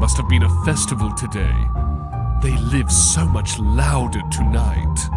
must have been a festival today. They live so much louder tonight.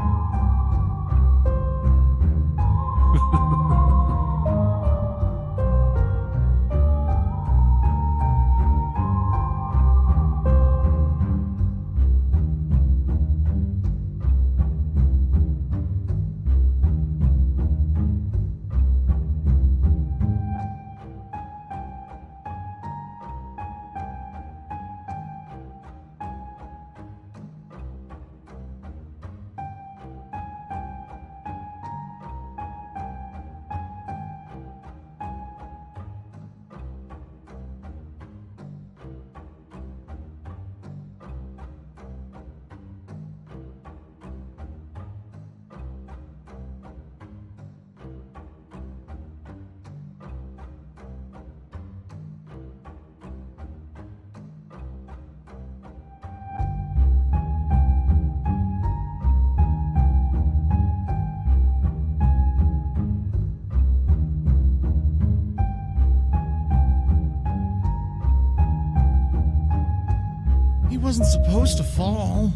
He wasn't supposed to fall.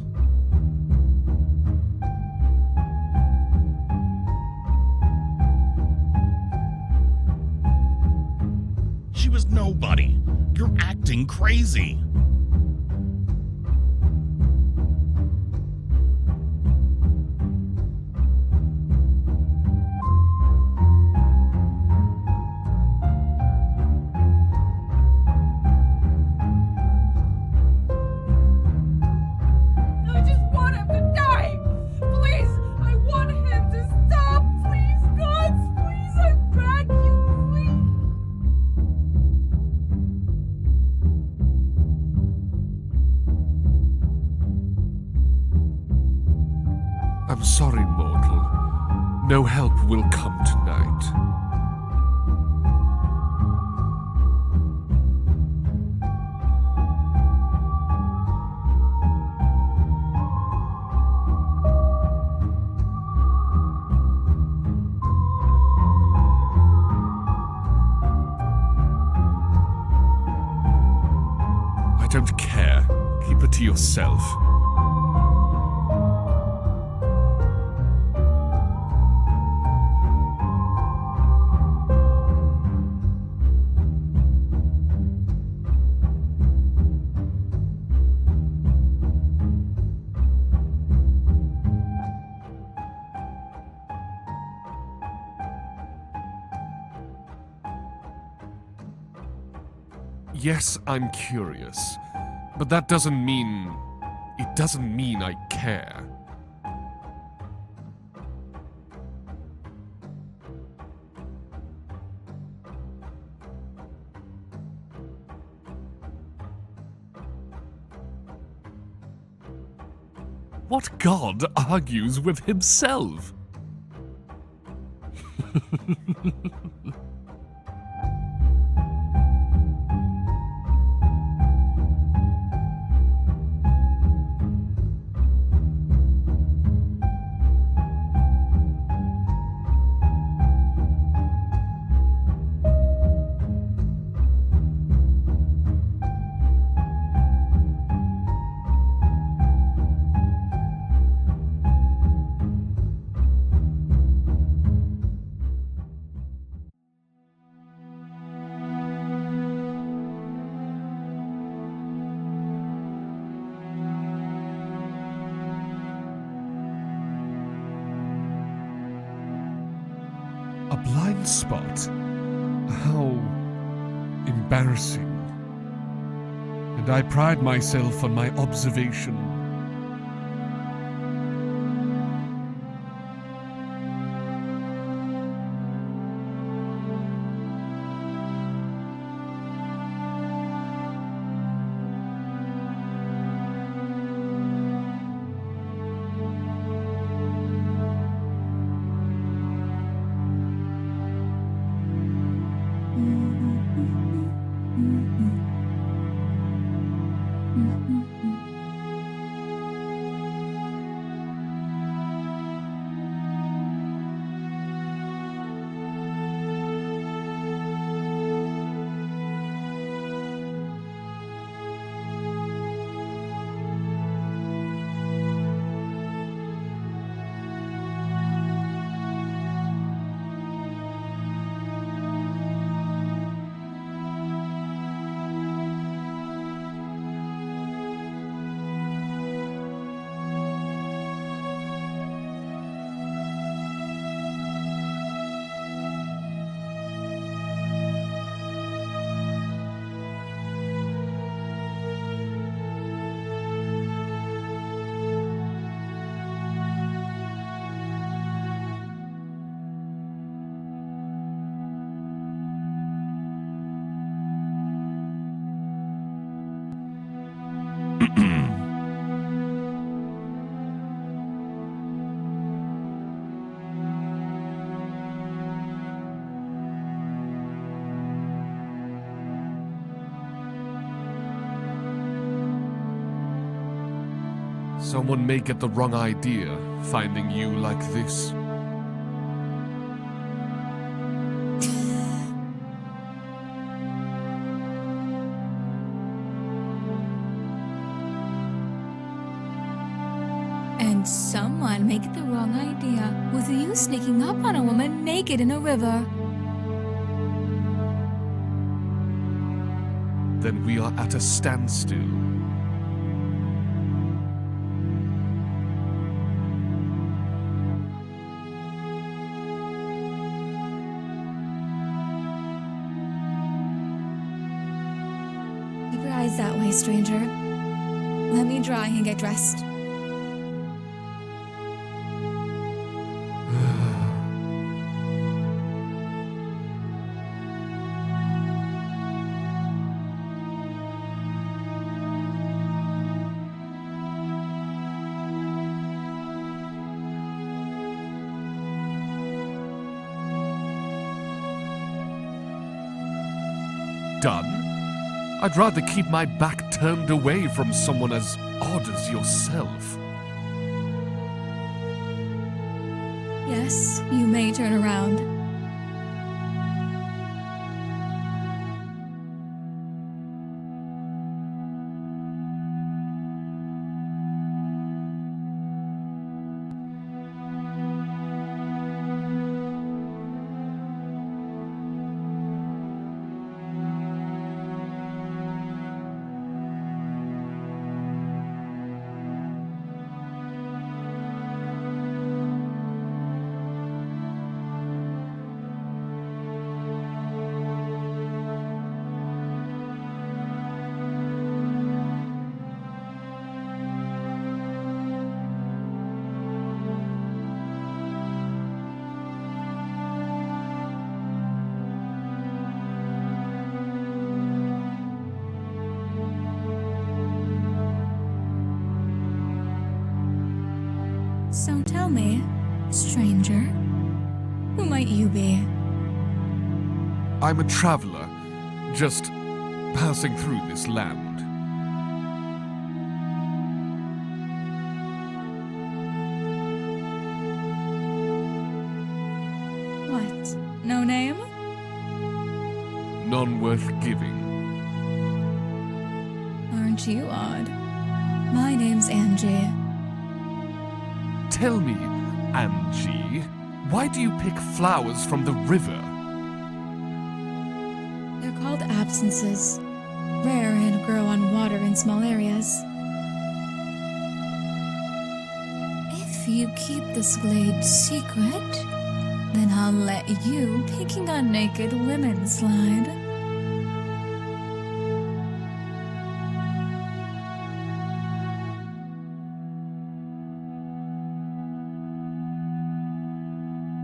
She was nobody. You're acting crazy. I'm sorry, mortal. No help will come tonight. I don't care. Keep it to yourself. Yes, I'm curious, but that doesn't mean... it doesn't mean I care. What god argues with himself? A blind spot? How embarrassing. And I pride myself on my observation. Someone may get the wrong idea finding you like this. And someone may get the wrong idea with you sneaking up on a woman naked in a river. Then we are at a standstill. Keep your eyes that way, stranger. Let me dry and get dressed. Done? I'd rather keep my back turned away from someone as odd as yourself. Yes, you may turn around. So tell me, stranger, who might you be? I'm a traveler, just passing through this land. What? No name? None worth giving. Aren't you odd? My name's Angie. Tell me, Angie, why do you pick flowers from the river? They're called absences. Rare and grow on water in small areas. If you keep this glade secret, then I'll let you picking on naked women slide.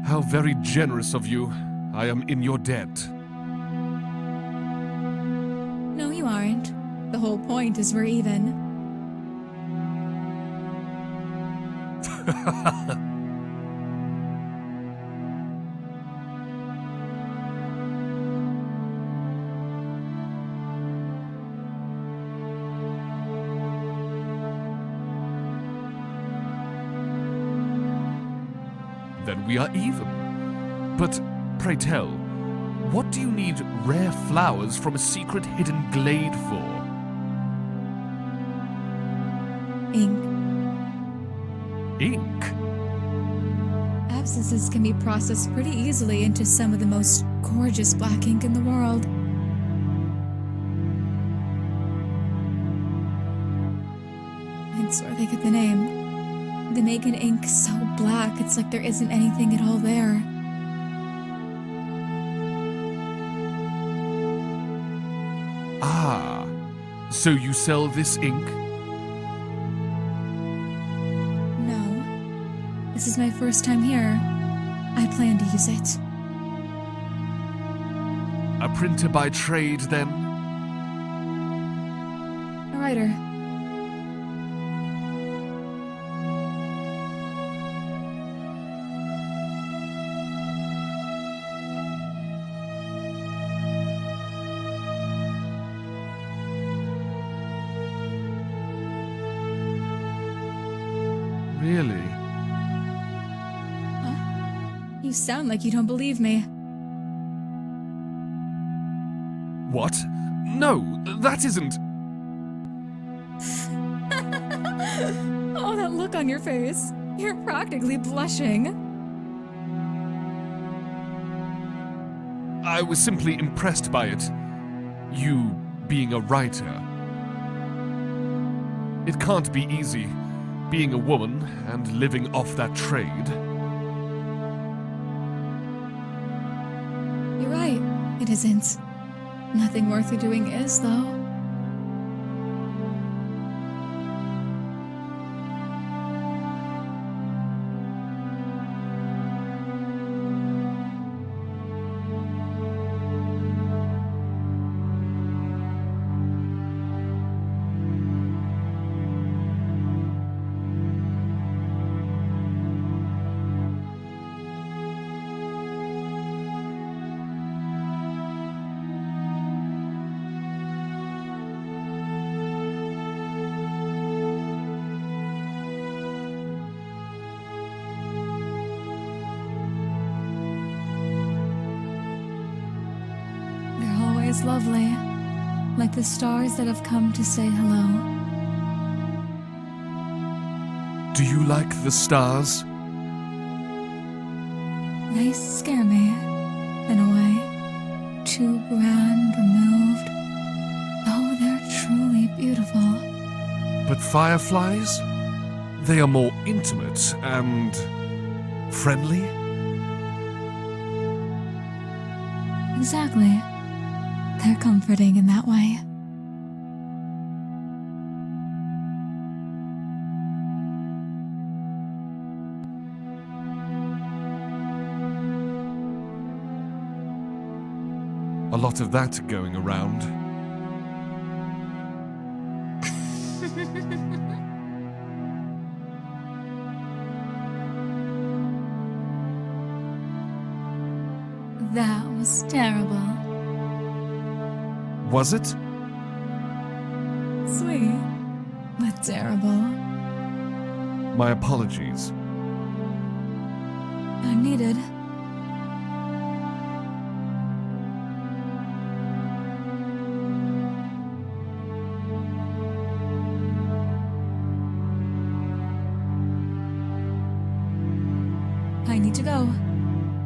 How very generous of you. I am in your debt. No, you aren't. The whole point is we're even. Then we are even. But pray tell, what do you need rare flowers from a secret hidden glade for? Ink. Ink? Abscesses can be processed pretty easily into some of the most gorgeous black ink in the world. It's where they get the name. They make an ink so black, it's like there isn't anything at all there. Ah, so you sell this ink? No. This is my first time here. I plan to use it. A printer by trade, then? A writer. Really? You sound like you don't believe me. What? No, that isn't... Oh, that look on your face. You're practically blushing. I was simply impressed by it. You being a writer. It can't be easy, being a woman and living off that trade. You're right, it isn't. Nothing worth doing is, though. Is lovely, like the stars that have come to say hello. Do you like the stars? They scare me, in a way. Too grand, removed. Oh, they're truly beautiful. But fireflies? They are more intimate and... friendly? Exactly. They're comforting in that way. A lot of that going around. That was terrible. Was it? Sweet, but terrible. My apologies. None needed. I need to go.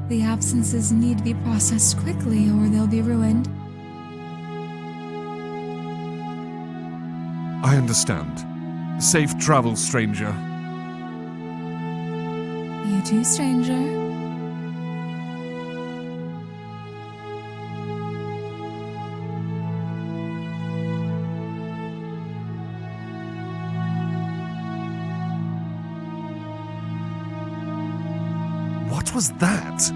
The absences need to be processed quickly or they'll be ruined. I understand. Safe travel, stranger. You too, stranger. What was that?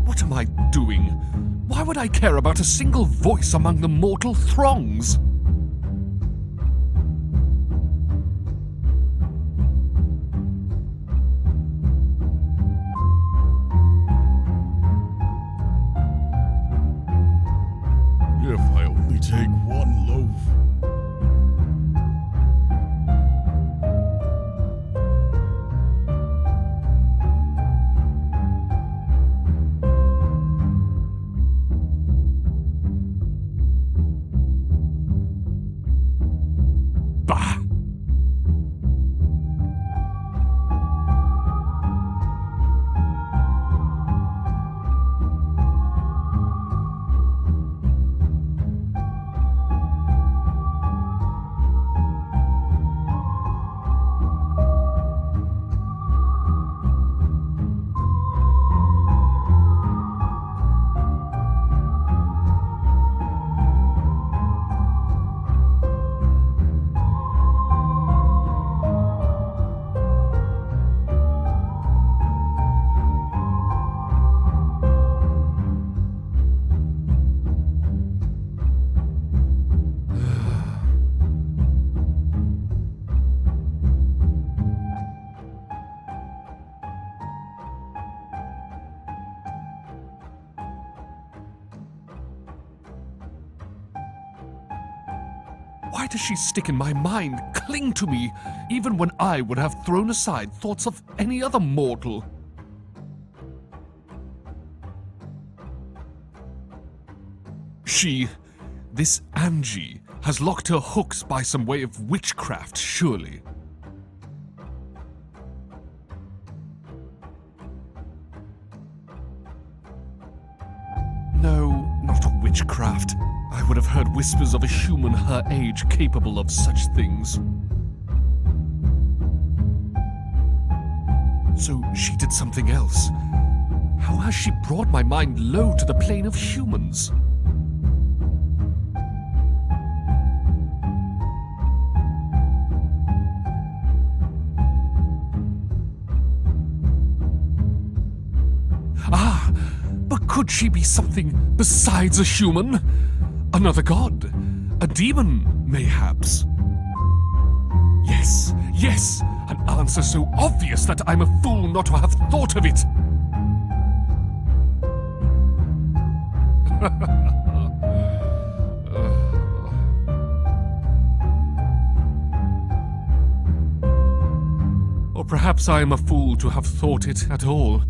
What am I doing? Why would I care about a single voice among the mortal throngs? If I only take one loaf. Why does she stick in my mind, cling to me, even when I would have thrown aside thoughts of any other mortal? This Angie, has locked her hooks by some way of witchcraft, surely. No, not witchcraft. I would have heard whispers of a human her age capable of such things. So she did something else. How has she brought my mind low to the plane of humans? Ah, but could she be something besides a human? Another god? A demon, mayhaps? Yes, an answer so obvious that I'm a fool not to have thought of it. Or perhaps I am a fool to have thought it at all.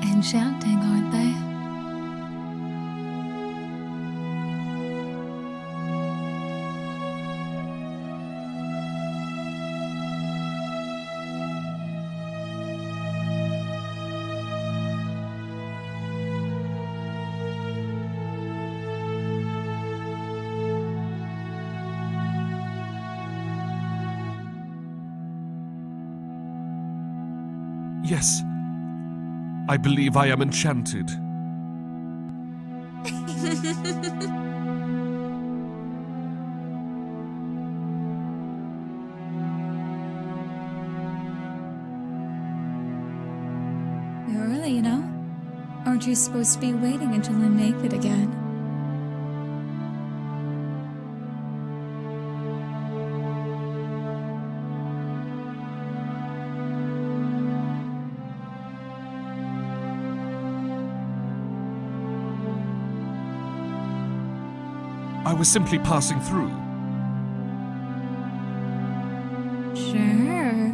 Enchanting, aren't they? Yes, I believe I am enchanted. You're early, you know? Aren't you supposed to be waiting until I'm naked again? I was simply passing through. Sure.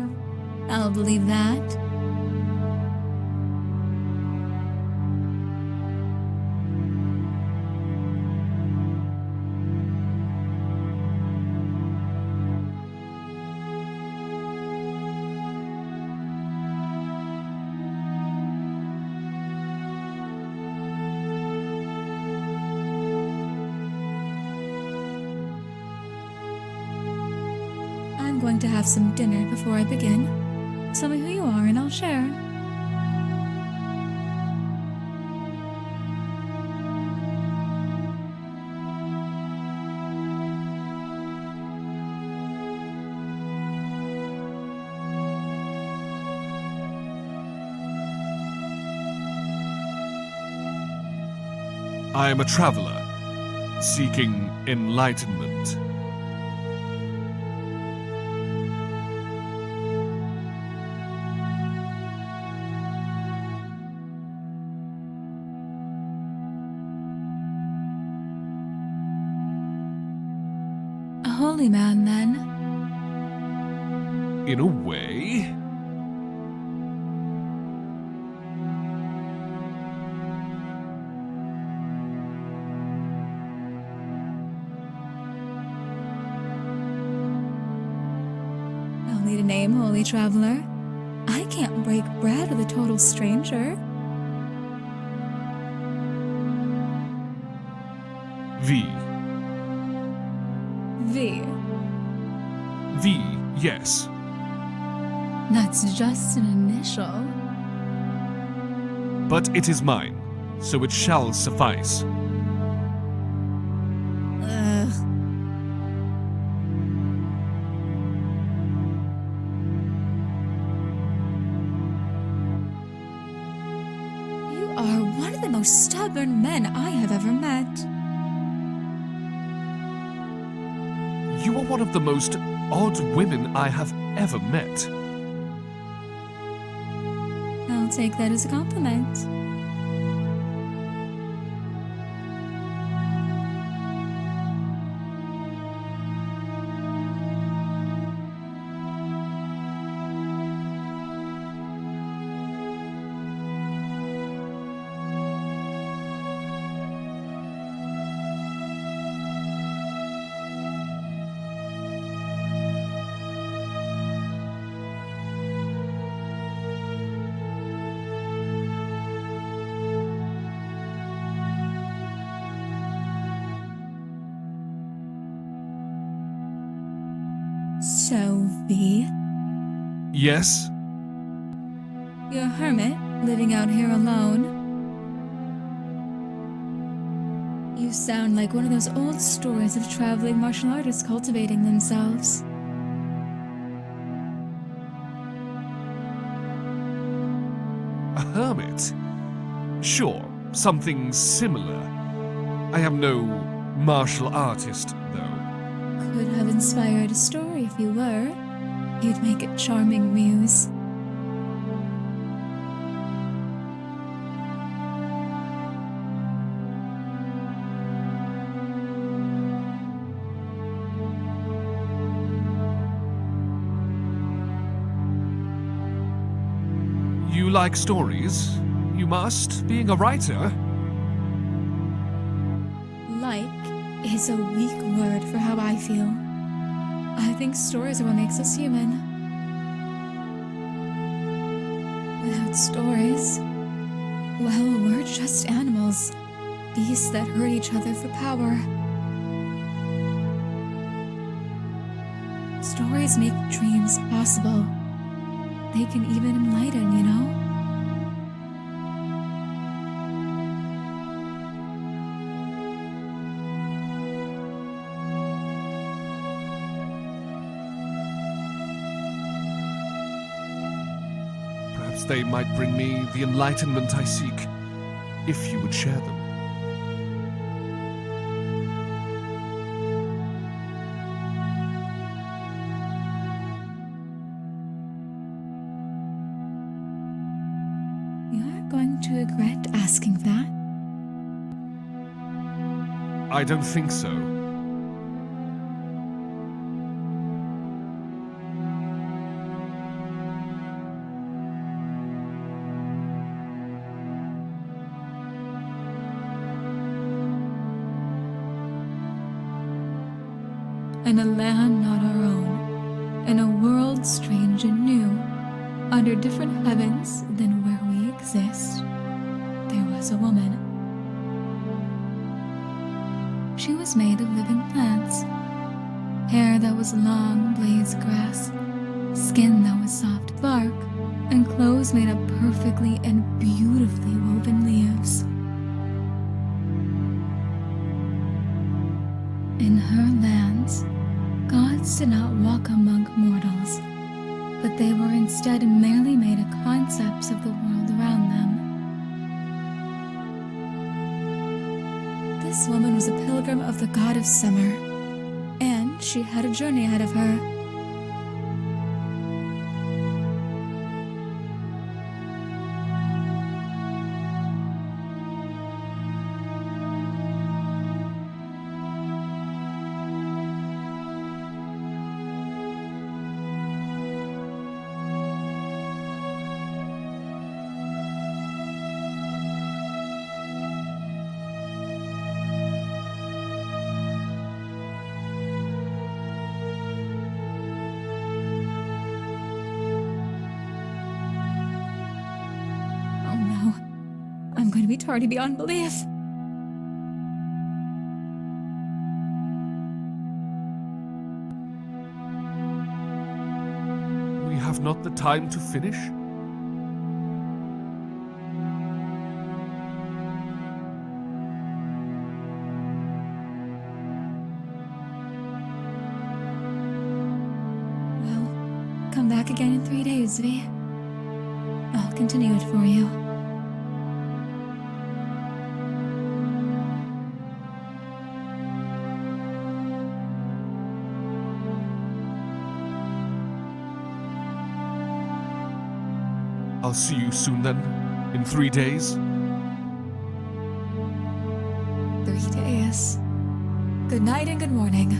I'll believe that. I'm going to have some dinner before I begin. Tell me who you are and I'll share. I am a traveler, seeking enlightenment. A holy man, then. In a way. I'll need a name, holy traveler. I can't break bread with a total stranger. V. V. V, yes. That's just an initial. But it is mine, so it shall suffice. Ugh. You are one of the most stubborn men I have ever met. You are one of the most odd women I have ever met. I'll take that as a compliment. So, V, Yes? you're a hermit living out here alone. You sound like one of those old stories of traveling martial artists cultivating themselves. A hermit? Sure, something similar. I am no martial artist, though. Could have inspired a story if you were. You'd make a charming muse. You like stories? You must, being a writer. Like is a weak word for how I feel. I think stories are what makes us human. Without stories, well, we're just animals. Beasts that hurt each other for power. Stories make dreams possible. They can even enlighten, you know? Perhaps they might bring me the enlightenment I seek, if you would share them. You're going to regret asking that. I don't think so. in a land not our own, in a world strange and new, under different heavens than where we exist, there was a woman. She was made of living plants, hair that was long blazed grass, skin that was soft bark, and clothes made of perfectly and beautifully woven leaves. In her lands, gods did not walk among mortals, but they were instead merely made of concepts of the world around them. This woman was a pilgrim of the god of summer, and she had a journey ahead of her. I'm going to be tardy beyond belief. We have not the time to finish? Well, come back again in 3 days, Vi. I'll continue it for you. I'll see you soon then, in 3 days. 3 days. Good night and good morning.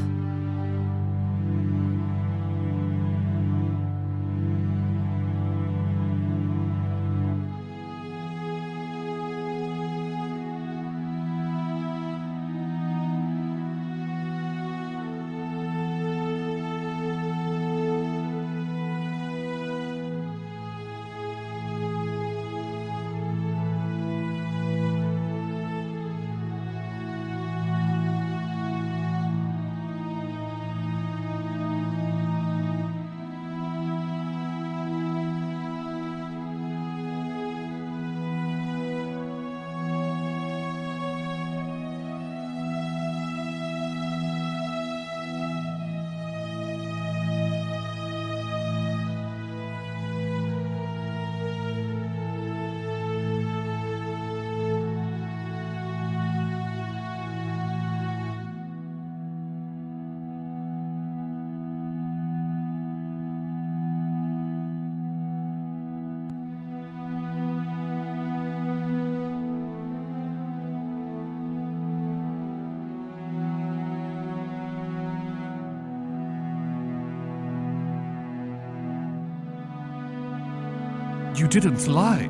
You didn't lie.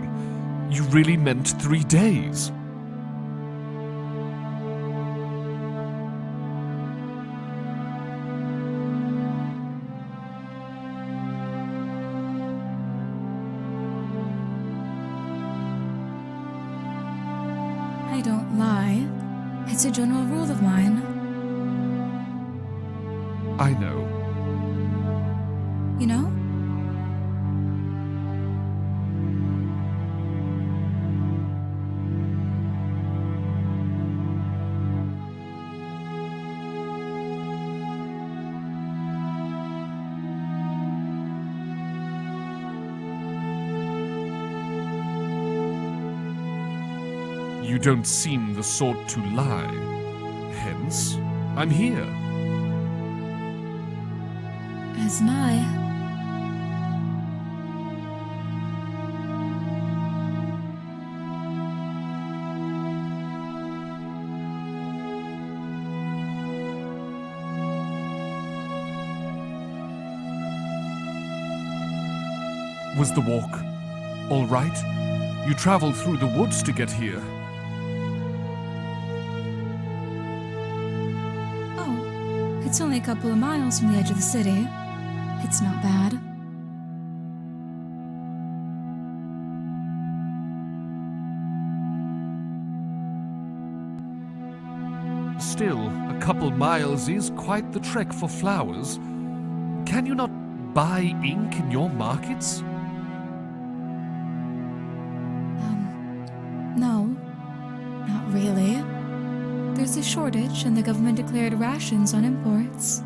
You really meant 3 days. I don't lie. It's a general rule of mine. I know. You know? You don't seem the sort to lie. Hence, I'm here. As my. Was the walk all right? You traveled through the woods to get here. It's only a couple of miles from the edge of the city. It's not bad. Still, a couple miles is quite the trek for flowers. Can you not buy ink in your markets? No. Not really. There's a shortage and the government declared rations on imports.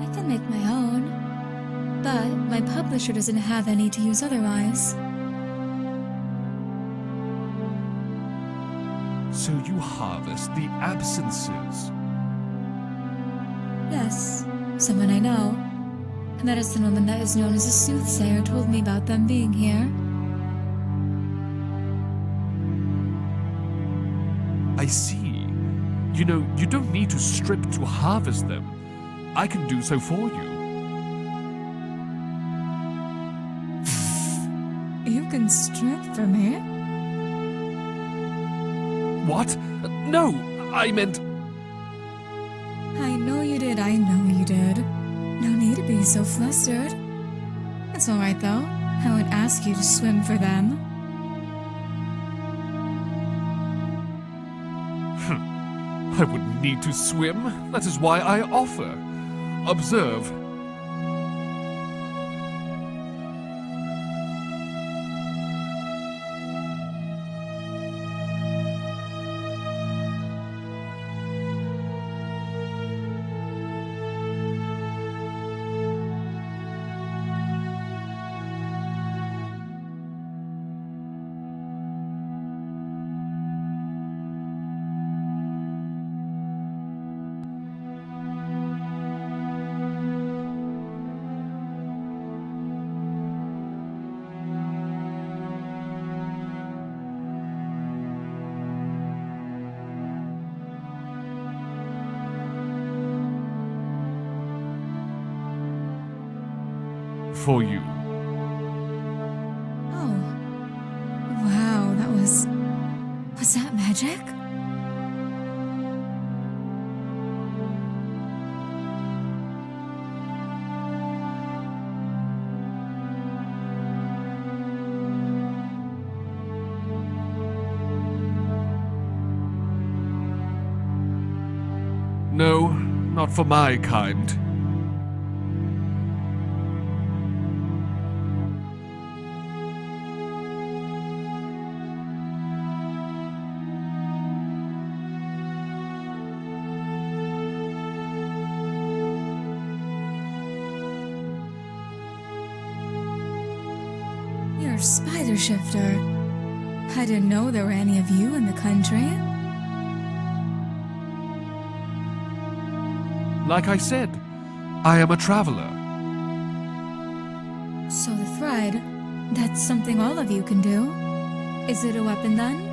I can make my own, but my publisher doesn't have any to use otherwise. So you harvest the absences. Yes, someone I know. A medicine woman that is known as a soothsayer told me about them being here. I see. You know, you don't need to strip to harvest them. I can do so for you. You can strip for me? What? No, I meant... I know you did. No need to be so flustered. It's alright though. I would ask you to swim for them. I wouldn't need to swim. That is why I offer. Observe. For you. Oh. Wow, that was... Was that magic? No, not for my kind. You're a spider shifter. I didn't know there were any of you in the country. Like I said, I am a traveler. So the thread, that's something all of you can do. Is it a weapon then?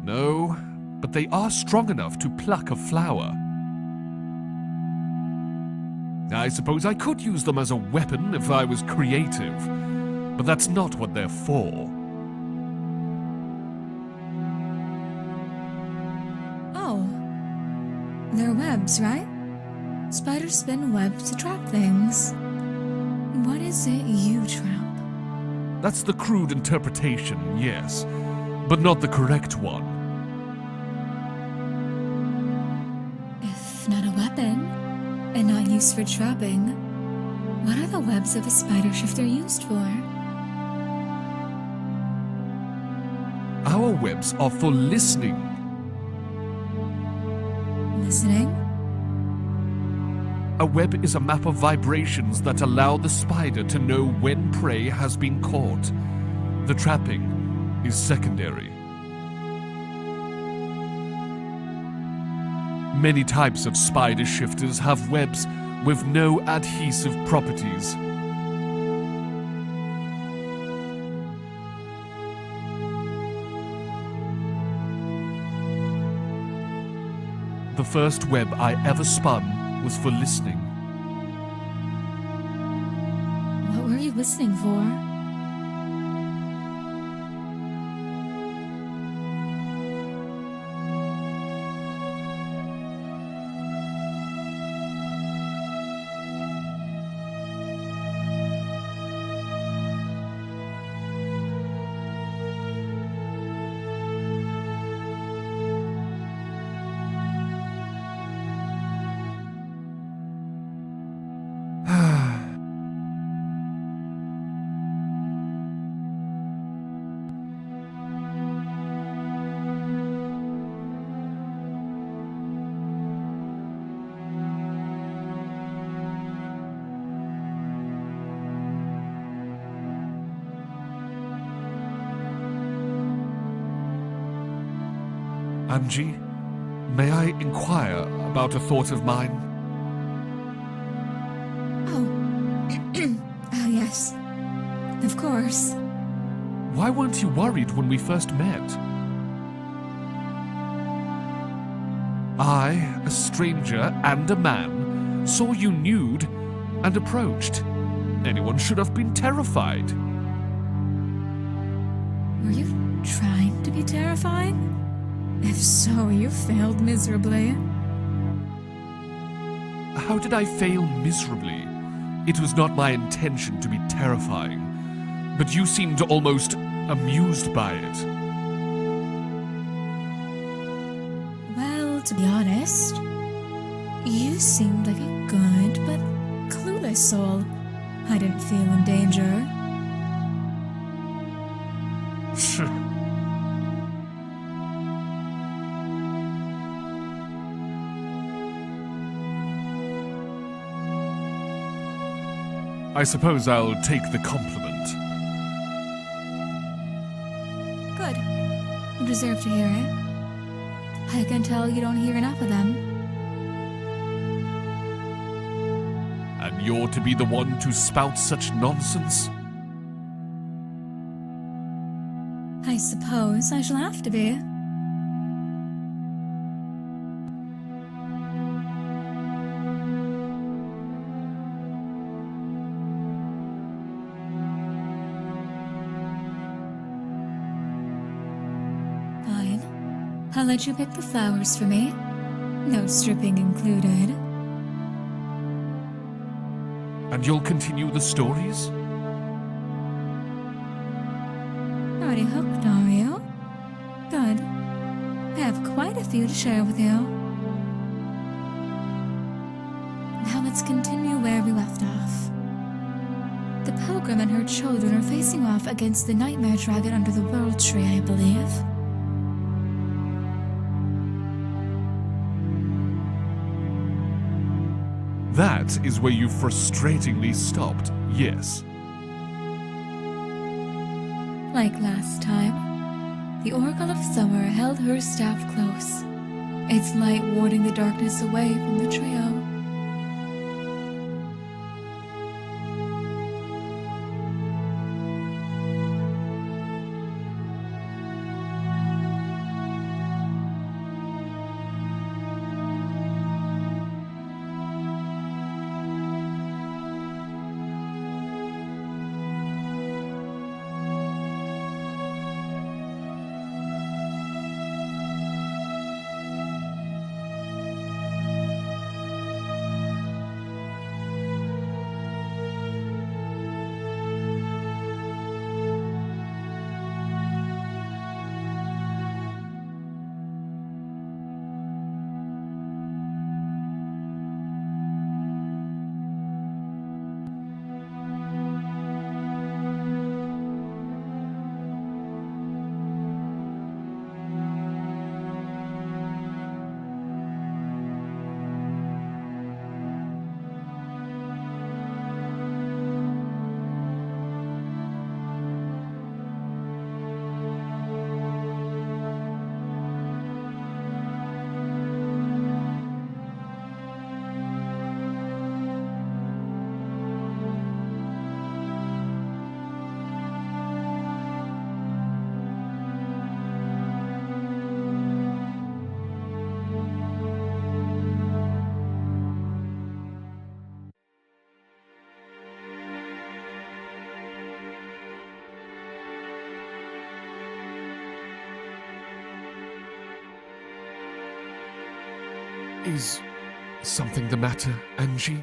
No, but they are strong enough to pluck a flower. I suppose I could use them as a weapon if I was creative, but that's not what they're for. Oh. They're webs, right? Spiders spin webs to trap things. What is it you trap? That's the crude interpretation, yes, but not the correct one. If not a weapon, and not used for trapping, what are the webs of a spider shifter used for? Our webs are for listening. Listening? A web is a map of vibrations that allow the spider to know when prey has been caught. The trapping is secondary. Many types of spider shifters have webs with no adhesive properties. The first web I ever spun was for listening. What were you listening for? Angie, may I inquire about a thought of mine? Oh, yes. Of course. Why weren't you worried when we first met? I, a stranger and a man, saw you nude and approached. Anyone should have been terrified. Were you trying to be terrified? If so, you failed miserably. How did I fail miserably? It was not my intention to be terrifying, but you seemed almost amused by it. Well, to be honest, you seemed like a good but clueless soul. I didn't feel in danger. I suppose I'll take the compliment. Good. You deserve to hear it. I can tell you don't hear enough of them. And you're to be the one to spout such nonsense? I suppose I shall have to be. I'll let you pick the flowers for me. No stripping included. And you'll continue the stories? Already hooked, are you? Good. I have quite a few to share with you. Now let's continue where we left off. The pilgrim and her children are facing off against the nightmare dragon under the world tree, I believe. That is where you frustratingly stopped, yes. Like last time, the Oracle of Summer held her staff close, its light warding the darkness away from the trio. Is something the matter, Angie?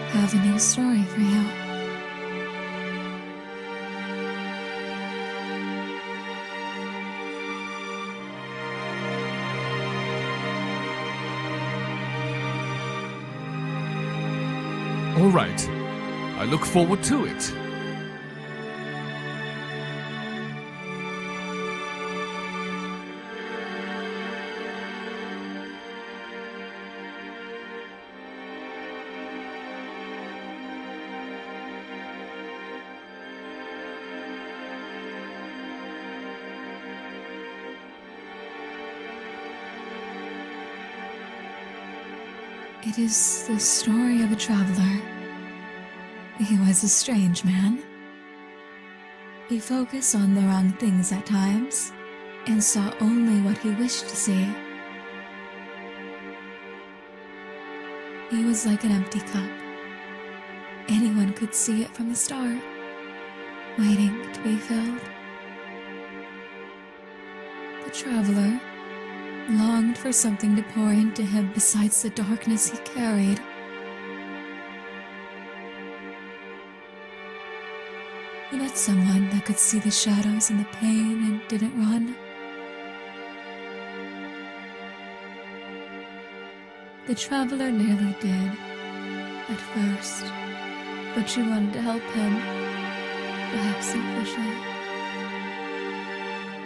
I have a new story for you. All right. I look forward to it. It is the story of a traveler. He was a strange man. He focused on the wrong things at times and saw only what he wished to see. He was like an empty cup. Anyone could see it from the start, waiting to be filled. The traveler longed for something to pour into him besides the darkness he carried. He met someone that could see the shadows and the pain and didn't run. The traveler nearly did, at first, but she wanted to help him, perhaps selfishly.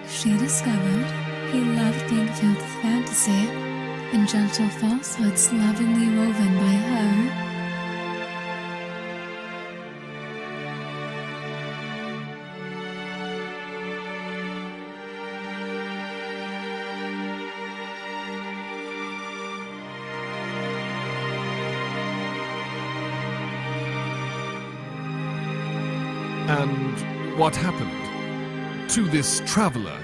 She discovered he loved being filled with fantasy and gentle falsehoods lovingly woven by her. And what happened to this traveler?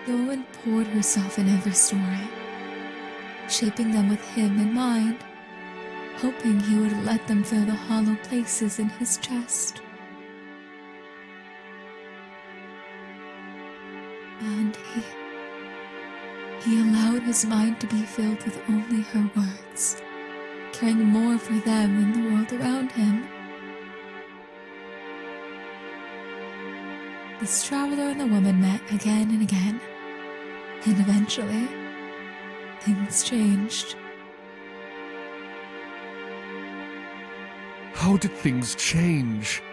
The woman poured herself in every story, shaping them with him in mind, hoping he would let them fill the hollow places in his chest. And he allowed his mind to be filled with only her words, caring more for them than the world around him. This traveler and the woman met again and again, and eventually, things changed. How did things change?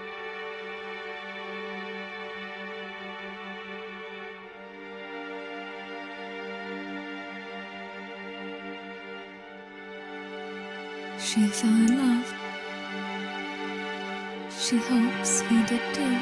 She fell in love. She hopes he did too.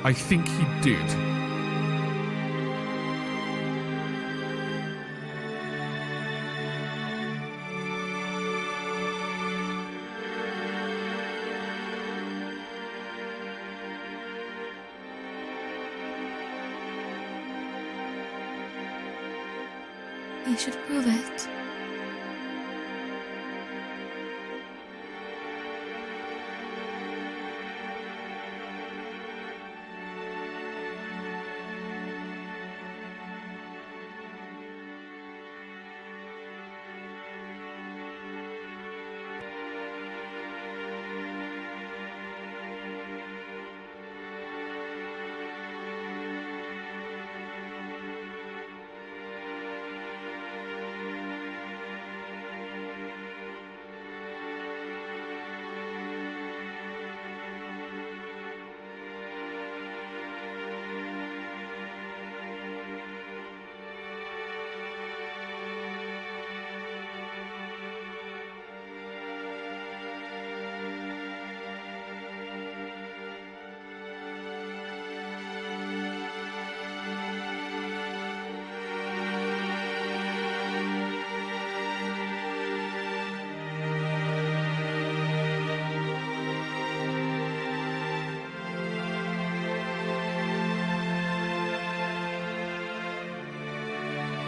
I think he did. He should prove it.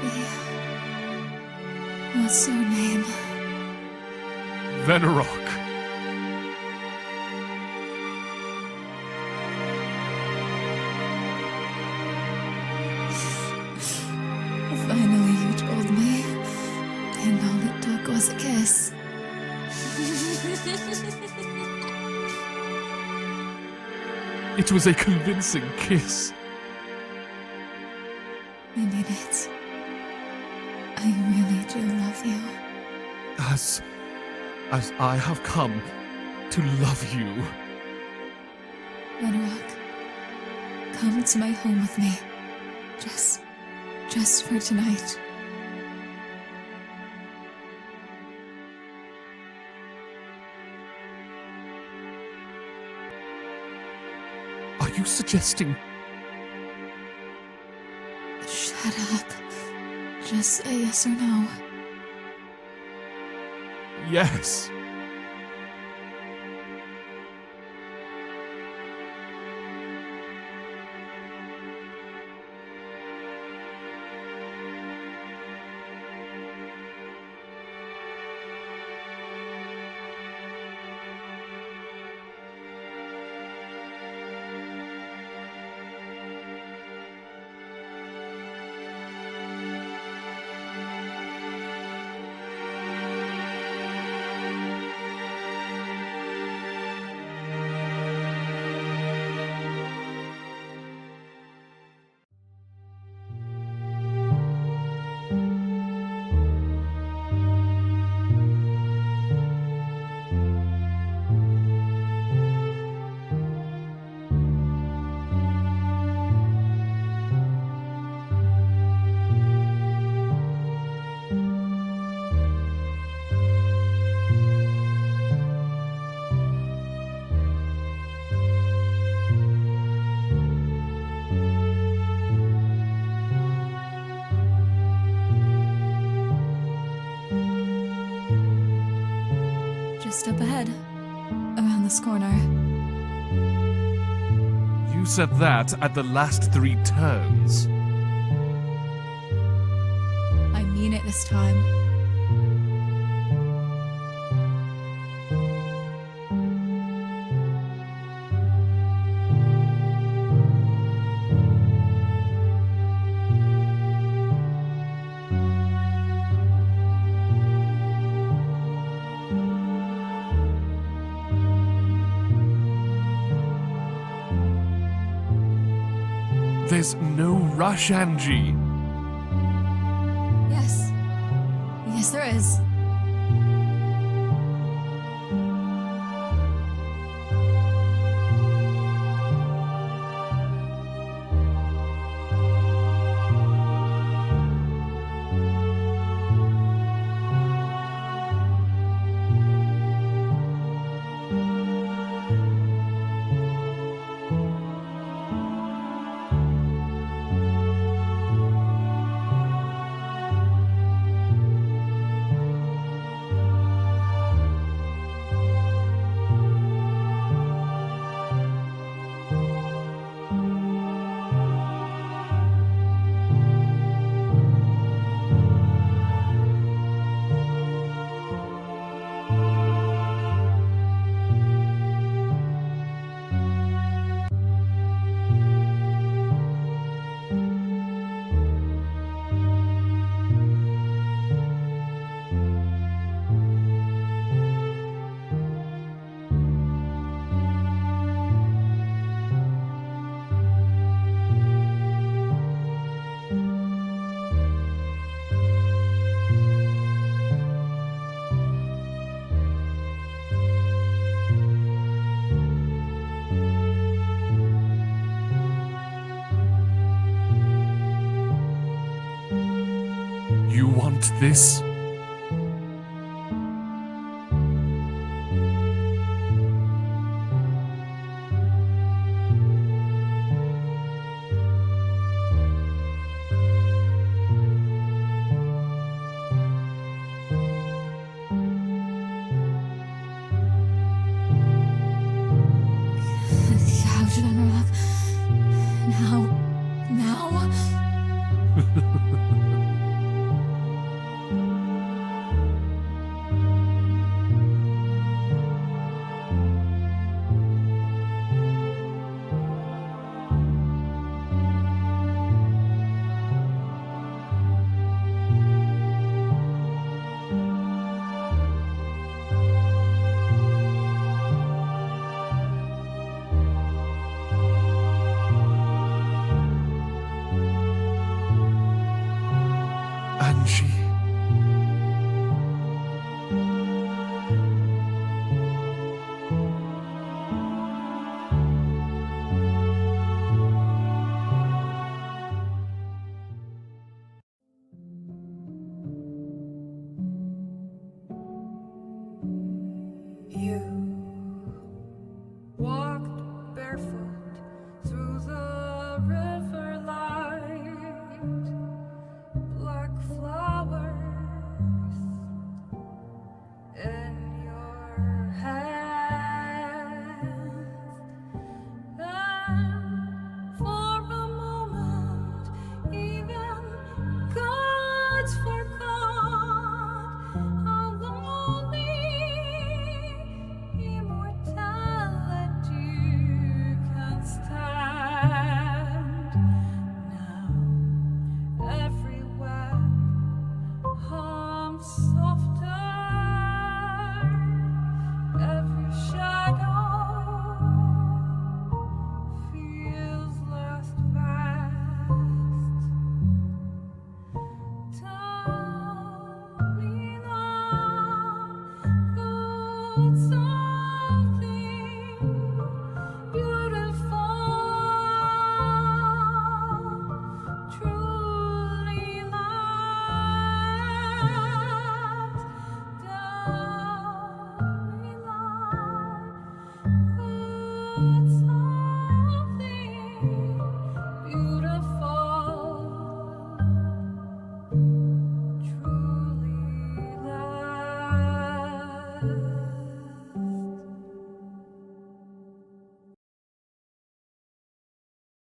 be. What's your name? Venarok. Finally, you told me. And all it took was a kiss. It was a convincing kiss. I mean it. I really do love you. As I have come to love you. Venarok, come to my home with me. Just for tonight. Are you suggesting? Shut up. Just say yes or no. Yes. Just up ahead. Around this corner. You said that at the last 3 turns. I mean it this time. There's no rush, Angie. Yes. Yes, there is. You want this? Ouch, Venarok. Now. She